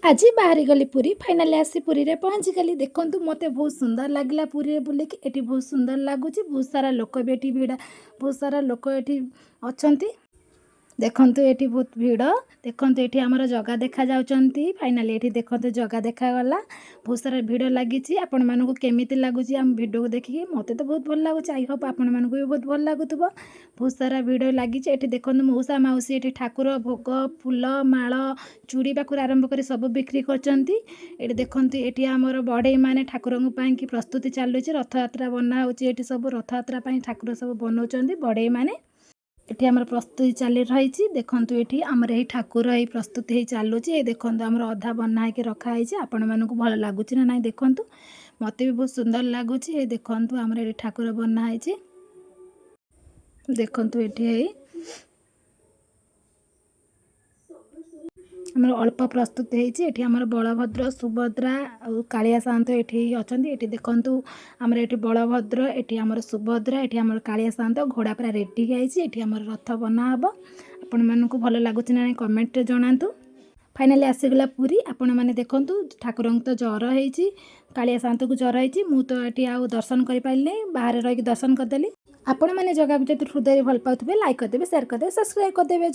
आज बाहरी गली पुरी फाइनाली आसी पुरी रे पहुँची गली। देखो मत बहुत सुंदर लगला पुरी बुलिक। एटी बहुत सुंदर लगुच। बहुत सारा लोक भी एटी भिड़ा बहुत सारा लोक एटी अच्छा देखंतु एटी बहुत भिड़। देखंतु एटी हमर जगह देखा जाउचंती। फाइनाली एटी देखंतु जगह देखा गला। बहुत सारा भिड़ लागिची। आपण मानको केमिति लागुची हम वीडियो को देखि मते तो बहुत भल लागुची। आई होप आपण मानको भी बहुत भल लागुतबो। बहुत सारा भिड़ लागिची। एटी देखंतु मौसा माउसी एटी ठाकुर भोग फूल माळ चूड़ी पाखुर आरंभ करी सब बिक्री करचंती। एटी देखंतु एटी हमर बड़े माने ठाकुरंग पई की प्रस्तुति चालुची। रथयात्रा बना होची। एटी सब रथयात्रा पई ठाकुर सब बनौचंती बड़े माने। एटी हमर प्रस्तुति चली रही। देखंतु एटी हमर एही ठाकुर एही प्रस्तुति हे चालुची। ए देखंतु हमर अधा बना हे के रखा हेची। आपण मानको भल लागुची ना नाही देखंतु मते भी बहुत सुंदर लागुची। ए देखंतु हमर एही ठाकुर बना हेची। देखंतु एटी हेई हमर अल्प प्रस्तुति हेची। एटी हमर बलभद्र सुभद्रा और कालिया सान्त एटी अछंती। एटी देखंतु हमर एटी बलभद्र एटी हमर सुभद्रा एटी हमर कालिया सान्त घोड़ा पूरा रेडी हेची। एटी हमर रथ बना हबो। आपण मानको भल लागुची ना कमेंट रे जणांतु। फाइनाली आसीगला पुरी। आपण माने देखंतु ठाकुरंग तो जर हेची कालिया सान्त को जर हेची। मु तो एटी आ दर्शन करि पाइले बाहर रही दर्शन करदेली। आपण माने जगह जति हृदय भल पाउथबे लाइक करदेबे शेयर करदेबे सब्सक्राइब करदेबे।